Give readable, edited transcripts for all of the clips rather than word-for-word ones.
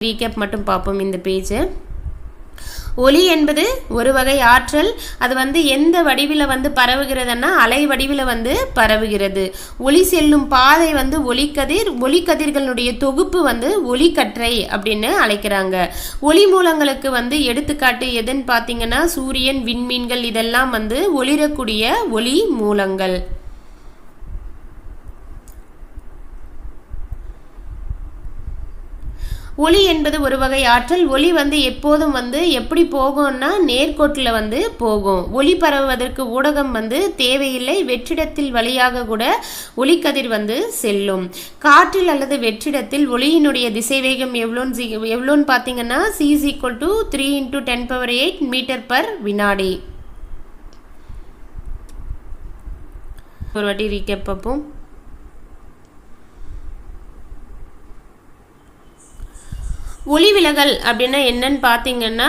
Recap மட்டும் பார்ப்போம் இந்த பேஜ். ஒளி என்பது ஒரு வகை ஆற்றல். அது எந்த வடிவில் பரவுகிறதுன்னா அலை வடிவில் பரவுகிறது. ஒளி செல்லும் பாதை ஒளிக்கதிர். ஒளிக்கதிர்களுடைய தொகுப்பு ஒளிக்கற்றை அப்படின்னு அழைக்கிறாங்க. ஒளி மூலங்களுக்கு எடுத்துக்காட்டு எதுன்னு பார்த்தீங்கன்னா சூரியன், விண்மீன்கள் இதெல்லாம் ஒளிரக்கூடிய ஒளி மூலங்கள். ஒளி என்பது ஒரு வகை ஆற்றல். ஒளி எப்போதும் எப்படி போகும்னா நேர்கோட்டில் போகும். ஒளி பரவுவதற்கு ஊடகம் தேவையில்லை. வெற்றிடத்தில் வழியாக கூட ஒளிக்கதிர் செல்லும். காற்றில் அல்லது வெற்றிடத்தில் ஒளியினுடைய திசைவேகம் எவ்வளோன்னு பார்த்தீங்கன்னா c is equal to 3 × 10⁸ மீட்டர்/வினாடி. ஒரு வாட்டி ரீகேப் பார்ப்போம். ஒளி விலகல் அப்படின்னா என்னன்னு பார்த்தீங்கன்னா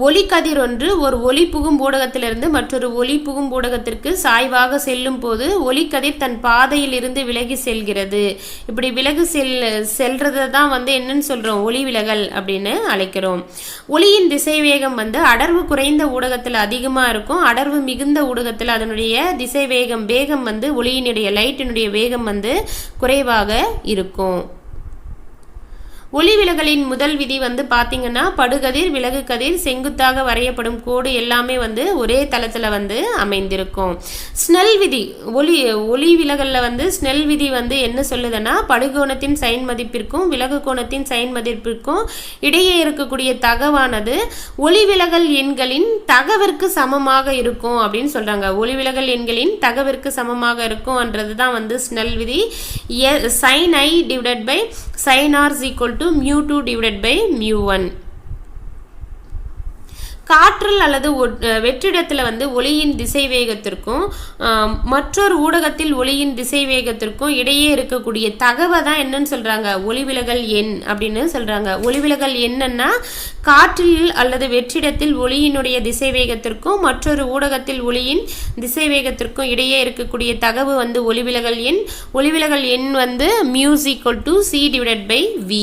ஒளிக்கதிர் ஒன்று ஒரு ஒளி புகும் ஊடகத்திலிருந்து மற்றொரு ஒளி புகும் ஊடகத்திற்கு சாய்வாக செல்லும் போது ஒளிக்கதிர் தன் பாதையில் இருந்து விலகி செல்கிறது. இப்படி விலகி செல்றதை தான் என்னன்னு சொல்றோம் ஒளி விலகல் அப்படின்னு அழைக்கிறோம். ஒளியின் திசைவேகம் அடர்வு குறைந்த ஊடகத்தில் அதிகமாக இருக்கும். அடர்வு மிகுந்த ஊடகத்தில் அதனுடைய திசைவேகம் வேகம் ஒளியினுடைய லைட்டினுடைய வேகம் குறைவாக இருக்கும். ஒளி விலகலின் முதல் விதி பார்த்தீங்கன்னா படுகதிர், விலகு கதிர், செங்குத்தாக வரையப்படும் கோடு எல்லாமே ஒரே தளத்தில் அமைந்திருக்கும். ஸ்னெல் விதி ஒளி விலகல்ல ஸ்னெல் விதி என்ன சொல்லுதுன்னா படுகோணத்தின் சைன் மதிப்பிற்கும் விலகு கோணத்தின் சைன் மதிப்பிற்கும் இடையே இருக்கக்கூடிய தகவானது ஒளி விலகல் எண்களின் தகவிற்கு சமமாக இருக்கும் அப்படின்னு சொல்றாங்க. ஒளி விலகல் எண்களின் தகவிற்கு சமமாக இருக்கும்ன்றது தான் ஸ்னெல் விதி. sin I divided by sin R is equal to mu2 divided by mu1. காற்றில் அல்லது வெற்றிடத்தில் ஒளியின் திசை வேகத்திற்கும் மற்றொரு ஊடகத்தில் ஒளியின் திசை வேகத்திற்கும் இடையே இருக்கக்கூடிய தகவை தான் என்னன்னு சொல்றாங்க ஒளிவிலகல் எண் அப்படின்னு சொல்றாங்க. ஒளிவிலகல் என்னன்னா காற்றில் அல்லது வெற்றிடத்தில் ஒளியினுடைய திசை வேகத்திற்கும் மற்றொரு ஊடகத்தில் ஒளியின் திசை வேகத்திற்கும் இடையே இருக்கக்கூடிய தகவு ஒளிவிலகல் எண். ஒளிவிலகல் எண் mu is equal to c divided by v.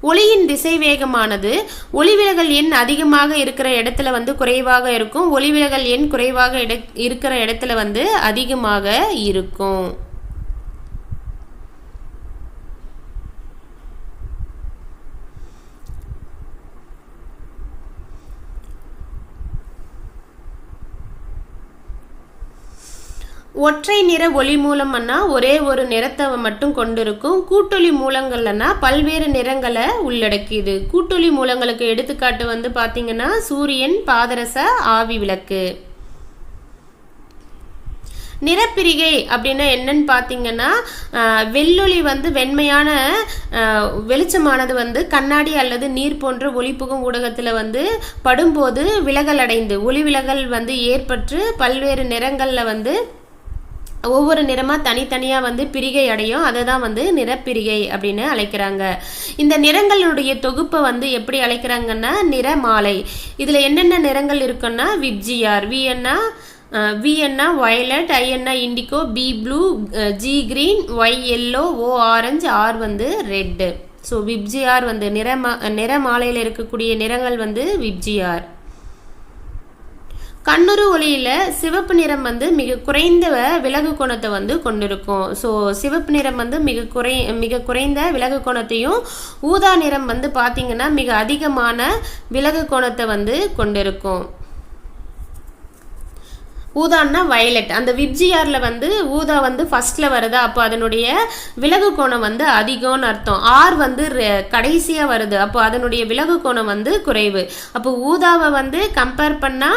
ஒளியின் திசை வேகமானது ஒளிவிலகல் எண் அதிகமாக இருக்கிற இடத்துல குறைவாக இருக்கும். ஒளிவிலகல் எண் குறைவாக இருக்கிற இடத்துல அதிகமாக இருக்கும். ஒற்றை நிற ஒளி மூலம்னா ஒரே ஒரு நிறத்தை மட்டும் கொண்டிருக்கும். கூட்டொளி மூலங்கள்னா பல்வேறு நிறங்களை உள்ளடக்கியது. கூட்டொளி மூலங்களுக்கு எடுத்துக்காட்டு பார்த்தீங்கன்னா சூரியன், பாதரச ஆவி விளக்கு. நிறப்பிரிகை அப்படின்னா என்னன்னு பார்த்தீங்கன்னா வெள்ளொளி வெண்மையான வெளிச்சமானது கண்ணாடி அல்லது நீர் போன்ற ஒளிப்புகும் ஊடகத்தில் படும்போது விலகல் அடைந்து ஒளி விலகல் ஏற்பட்டு பல்வேறு நிறங்களில் ஒவ்வொரு நிறமாக தனித்தனியாக பிரிகை அடையும். அதை தான் நிறப்பிரிகை அப்படின்னு அழைக்கிறாங்க. இந்த நிறங்களுடைய தொகுப்பை எப்படி அழைக்கிறாங்கன்னா நிறமாலை. இதில் என்னென்ன நிறங்கள் இருக்குன்னா விப்ஜிஆர், விஎன்னா வயலட், ஐஎன்னா indigo, B blue, G green, Y yellow, O orange, R red. So VIBGYOR நிறமாலையில் இருக்கக்கூடிய நிறங்கள் விப்ஜிஆர். கண்ணுறு ஒளியில சிவப்பு நிறம் மிக குறைந்த விலகு கோணத்தை கொண்டிருக்கும். ஸோ சிவப்பு நிறம் மிக குறைந்த விலகு கோணத்தையும் ஊதா நிறம் பார்த்தீங்கன்னா மிக அதிகமான விலகு கோணத்தை கொண்டிருக்கும். ஊதான்னா வயலட். அந்த விப்ஜிஆர்ல ஊதா ஃபர்ஸ்ட்ல வருதா அப்போ அதனுடைய விலகு கோணம் அதிகம்னு அர்த்தம். ஆர் கடைசியா வருது அப்போ அதனுடைய விலகு கோணம் குறைவு. அப்போ ஊதாவை கம்பேர் பண்ணா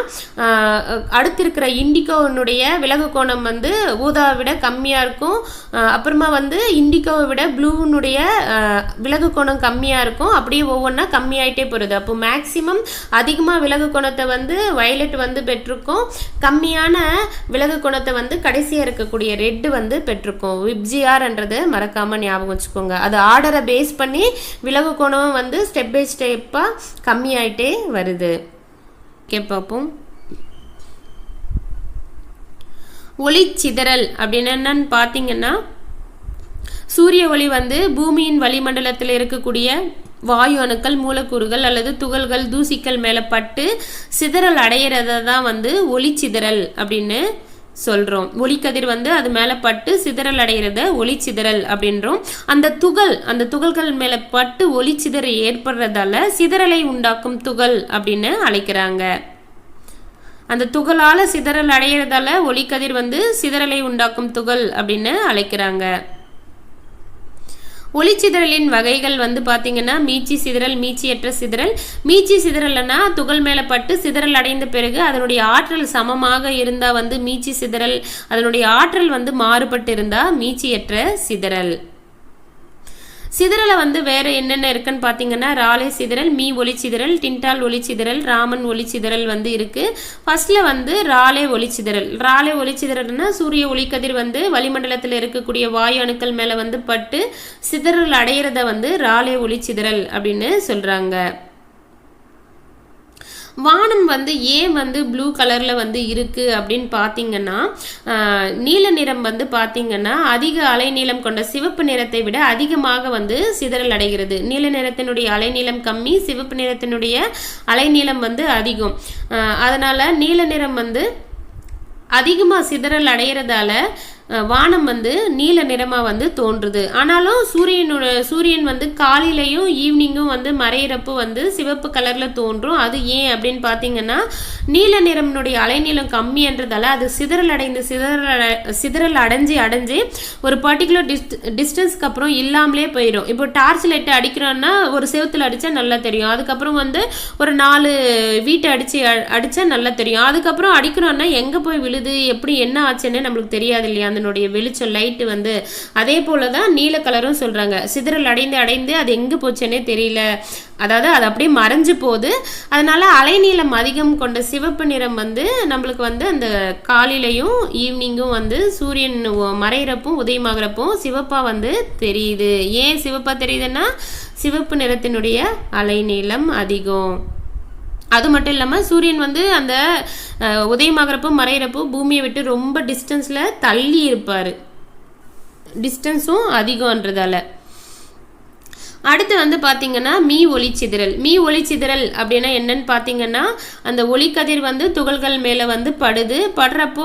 அடுத்திருக்கிற இண்டிகோனுடைய விலகு கோணம் ஊதாவை விட கம்மியா இருக்கும். அப்புறமா இண்டிகோவை விட ப்ளூனுடைய விலகு கோணம் கம்மியா இருக்கும். அப்படியே ஒவ்வொன்றா கம்மியாயிட்டே போறது. அப்போ மேக்சிமம் அதிகமா விலகு கோணத்தை வயலட் பெற்றிருக்கும். கம்மியான விலகு கோணத்தை கடைசியா இருக்கக்கூடிய ரெட் பெற்றிருக்கும். விப்ஜிஆர்ன்றது மறக்காம ஞாபகம் வச்சுக்கோங்க. அது ஆர்டரை பேஸ் பண்ணி விலகு கோணம் ஸ்டெப் பை ஸ்டெப்பா கம்மியாயிட்டே வருது. பார்ப்போம். ஒளி சிதறல் அப்படின்னு என்னன்னு பார்த்தீங்கன்னா சூரிய ஒளி வந்து பூமியின் வளிமண்டலத்தில் இருக்கக்கூடிய வாயு அணுக்கள், மூலக்கூறுகள் அல்லது துகள்கள், தூசிகள் மேலே பட்டு சிதறல் அடையிறத தான் வந்து ஒளிச்சிதறல் அப்படின்னு சொல்கிறோம். ஒளிக்கதிர் வந்து அது மேலே பட்டு சிதறல் அடைகிறத ஒளிச்சிதறல் அப்படின்றோம். அந்த துகள்கள் மேலே பட்டு ஒளிச்சிதறல் ஏற்படுறதால சிதறலை உண்டாக்கும் துகள் அப்படின்னு அழைக்கிறாங்க. அந்த துகளால் சிதறல் அடைகிறதால ஒளிக்கதிர் வந்து சிதறலை உண்டாக்கும் துகள் அப்படின்னு அழைக்கிறாங்க. ஒளிச்சிதறலின் வகைகள் வந்து பார்த்தீங்கன்னா மீச்சி சிதறல், மீச்சியற்ற சிதறல். மீச்சி சிதறல்னா துகள் மேலே பட்டு சிதறல் அடைந்த பிறகு அதனுடைய ஆற்றல் சமமாக இருந்தால் வந்து மீச்சி சிதறல், அதனுடைய ஆற்றல் வந்து மாறுபட்டு இருந்தால் மீச்சியற்ற சிதறல். சிதறலை வந்து வேற என்னென்ன இருக்குன்னு பார்த்தீங்கன்னா ராலே சிதறல், மீ ஒளிச்சிதறல், டின்டால் ஒளிச்சிதறல், ராமன் ஒளிச்சிதறல் வந்து இருக்கு. ஃபர்ஸ்ட்ல வந்து ராலே ஒளிச்சிதறல்னா சூரிய ஒளிக்கதிர் வந்து வளிமண்டலத்தில் இருக்கக்கூடிய வாயு அணுக்கள் மேலே வந்து பட்டு சிதறல் அடையிறத வந்து ராலே ஒளிச்சிதறல் அப்படின்னு சொல்றாங்க. வானம் வந்து ஏன் வந்து ப்ளூ கலரில் வந்து இருக்குது அப்படின்னு பார்த்தீங்கன்னா, நீல நிறம் வந்து பார்த்தீங்கன்னா அதிக அலைநீளம் கொண்ட சிவப்பு நிறத்தை விட அதிகமாக வந்து சிதறல் அடைகிறது. நீல நிறத்தினுடைய அலைநீளம் கம்மி, சிவப்பு நிறத்தினுடைய அலைநீளம் வந்து அதிகம். அதனால் நீல நிறம் வந்து அதிகமாக சிதறல் அடைகிறதால வானம் வந்து நீல நிறமாக வந்து தோன்றுது. ஆனாலும் சூரியன் வந்து காலையிலையும் ஈவினிங்கும் வந்து மறையிறப்பு வந்து சிவப்பு கலரில் தோன்றும். அது ஏன் அப்படின்னு பார்த்தீங்கன்னா, நீல நிறம்னுடைய அலைநீளம் கம்மின்றதால அது சிதறல் அடைஞ்சு ஒரு பர்டிகுலர் டிஸ்டன்ஸ்க்கு அப்புறம் இல்லாமலே போயிடும். இப்போ டார்ச் லைட்டு அடிக்கிறோன்னா ஒரு செவத்தில் அடித்தா நல்லா தெரியும். அதுக்கப்புறம் வந்து ஒரு 4 வீட்டை அடித்தா நல்லா தெரியும். அதுக்கப்புறம் அடிக்கிறோன்னா எங்கே போய் விழுது, எப்படி என்ன ஆச்சுன்னு நம்மளுக்கு தெரியாது இல்லையா, அதனுடைய வெளிச்சம் லைட்டு வந்து. அதே போல தான் நீல கலரும் சொல்கிறாங்க. சிதறல் அடைந்து அது எங்கே போச்சுன்னே தெரியல, அதாவது அது அப்படியே மறைஞ்சு போகுது. அதனால அலைநீளம் அதிகம் கொண்ட சிவப்பு நிறம் வந்து நம்மளுக்கு வந்து அந்த காலையிலையும் ஈவினிங்கும் வந்து சூரியன் மறையிறப்பும் உதயமாகிறப்பும் சிவப்பாக வந்து தெரியுது. ஏன் சிவப்பாக தெரியுதுன்னா சிவப்பு நிறத்தினுடைய அலைநீளம் அதிகம். அது மட்டும் இல்லாமல் சூரியன் வந்து அந்த உதயமாகிறப்போ மறையிறப்போ பூமியை விட்டு ரொம்ப டிஸ்டன்ஸில் தள்ளி இருப்பார், டிஸ்டன்ஸும் அதிகம்ன்றதால. அடுத்து வந்து பார்த்தீங்கன்னா மீ ஒளிச்சிதறல் அப்படின்னா என்னன்னு பார்த்தீங்கன்னா, அந்த ஒளிக்கதிர் வந்து துகள்கள் மேலே வந்து படுறப்போ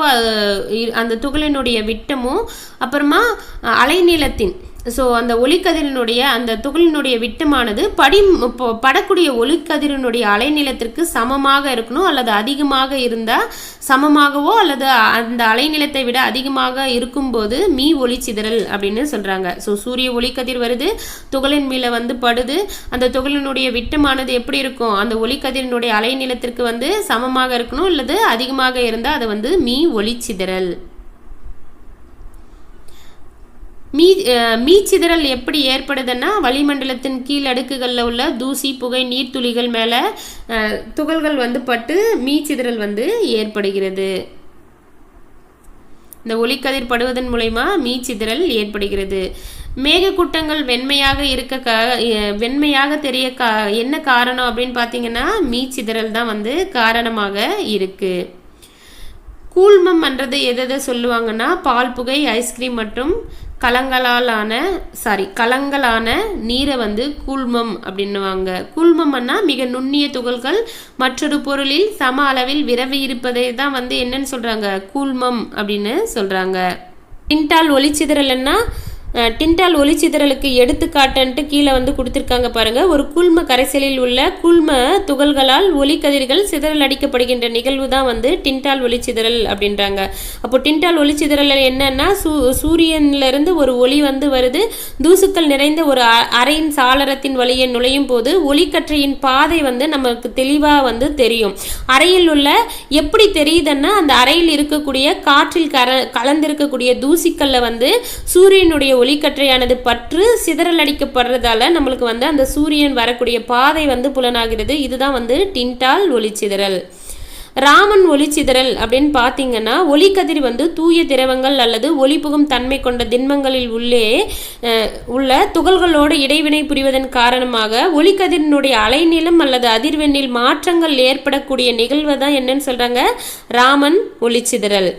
அந்த துகளினுடைய விட்டமும் அப்புறமா அலைநீளத்தின் அந்த ஒளிக்கதிரினுடைய அந்த துகளினுடைய விட்டமானது படக்கூடிய ஒளிக்கதிரினுடைய அலைநீளத்திற்கு சமமாக இருக்கணும், அல்லது அதிகமாக இருந்தால் சமமாகவோ அல்லது அந்த அலைநீளத்தை விட அதிகமாக இருக்கும்போது மீ ஒளிச்சிதறல் அப்படின்னு சொல்கிறாங்க. சூரிய ஒளிக்கதிர் வருது, துகளின் மேலே வந்து படுது, அந்த துகளினுடைய விட்டமானது எப்படி இருக்கும், அந்த ஒளிக்கதிரினுடைய அலைநீளத்திற்கு வந்து சமமாக இருக்கணும், அல்லது அதிகமாக இருந்தால் அது வந்து மீ ஒளிச்சிதறல். மீச்சிதறல் எப்படி ஏற்படுதுன்னா, வளிமண்டலத்தின் கீழ் அடுக்குகளில் உள்ள தூசி, புகை, நீர்த்துளிகள் மேலே துகள்கள் வந்து பட்டு மீச்சிதறல் வந்து ஏற்படுகிறது. இந்த ஒளிக்கதிர் படுவதன் மூலமா மீச்சிதறல் ஏற்படுகிறது. மேகக்கூட்டங்கள் வெண்மையாக தெரிய என்ன காரணம் அப்படின்னு பார்த்தீங்கன்னா மீச்சிதறல் தான் வந்து காரணமாக இருக்கு. கூழ்மம் என்றது எதை சொல்லுவாங்கன்னா, பால், புகை, ஐஸ்கிரீம் மற்றும் கலங்களான நீரை வந்து கூழ்மம் அப்படின்னுவாங்க. கூழ்மம்னா மிக நுண்ணிய துகள்கள் மற்றொரு பொருளில் சம அளவில் விரவி இருப்பதை தான் வந்து என்னன்னு சொல்றாங்க, கூழ்மம் அப்படின்னு சொல்றாங்க. டின்டால் ஒளிச்சிதறலுக்கு எடுத்துக்காட்டுன்ட்டு கீழே வந்து கொடுத்துருக்காங்க பாருங்க. ஒரு கூழ்ம கரைசலில் உள்ள கூழ்ம துகள்களால் ஒளிக்கதிர்கள் சிதறல் அடிக்கப்படுகின்ற நிகழ்வு தான் வந்து டின்டால் ஒளிச்சிதறல் அப்படின்றாங்க. அப்போ டின்டால் ஒளிச்சிதறல் என்னன்னா, சூரியன்ல ஒரு ஒளி வந்து வருது, தூசுக்கள் நிறைந்த ஒரு அறையின் சாளரத்தின் வழியே நுழையும் போது ஒளிக்கற்றையின் பாதை வந்து நமக்கு தெளிவாக வந்து தெரியும். அறையில் உள்ள எப்படி தெரியுதுன்னா, அந்த அறையில் இருக்கக்கூடிய காற்றில் கலந்திருக்கக்கூடிய தூசிக்கல்ல வந்து சூரியனுடைய ஒளிக்கற்றையானது பற்று சிதறல் அடிக்கப்படுறதால நம்மளுக்கு வந்து அந்த சூரியன் வரக்கூடிய பாதை வந்து புலனாகிறது. இதுதான் வந்து டின்டால் ஒளிச்சிதறல். ராமன் ஒளிச்சிதறல் அப்படின்னு பார்த்தீங்கன்னா ஒளிக்கதிர் வந்து தூய திரவங்கள் அல்லது ஒளி புகும் தன்மை கொண்ட திண்மங்களில் உள்ள துகள்களோடு இடைவினை புரிவதன் காரணமாக ஒளிக்கதிரினுடைய அலைநீளம் அல்லது அதிர்வெண்ணில் மாற்றங்கள் ஏற்படக்கூடிய நிகழ்வு தான் என்னன்னு சொல்றாங்க, ராமன் ஒளிச்சிதறல்.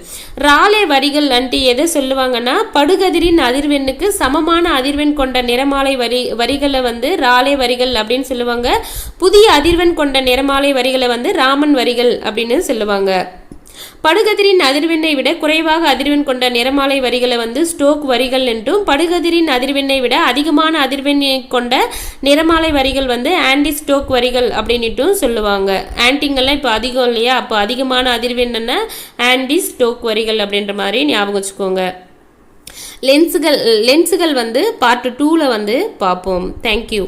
ராலே வரிகள் அன்ட்டு எதை சொல்லுவாங்கன்னா படுகதிரின் அதிர்வெண்ணுக்கு சமமான அதிர்வெண் கொண்ட நிறமாலை வரிகளை வந்து ராலே வரிகள் அப்படின்னு சொல்லுவாங்க. புதிய அதிர்வெண் கொண்ட நிறமாலை வரிகளை வந்து ராமன் வரிகள் அப்படின்னு சொல்லுவாங்க. படுகதிரின் அதிர்வெண்ணை விட குறைவாக அதிர்வெண் கொண்ட நிறமாலை வரிகளை வந்து ஸ்டோக் வரிகள் என்றும், படுகதிரின் அதிர்வெண்ணை விட அதிகமான அதிர்வெண்ணை கொண்ட நிறமாலை வரிகள் வந்து ஆன்டி ஸ்டோக் வரிகள் அப்படின்னுட்டும் சொல்லுவாங்க. ஆன்டிங்கெல்லாம் இப்போ அதிகம் இல்லையா, அப்போ அதிகமான அதிர்வெண்ண ஆன்டி ஸ்டோக் வரிகள் அப்படின்ற மாதிரி ஞாபகம் வச்சுக்கோங்க. லென்ஸுகள் வந்து பார்ட் 2ல வந்து பார்ப்போம். தேங்க்யூ.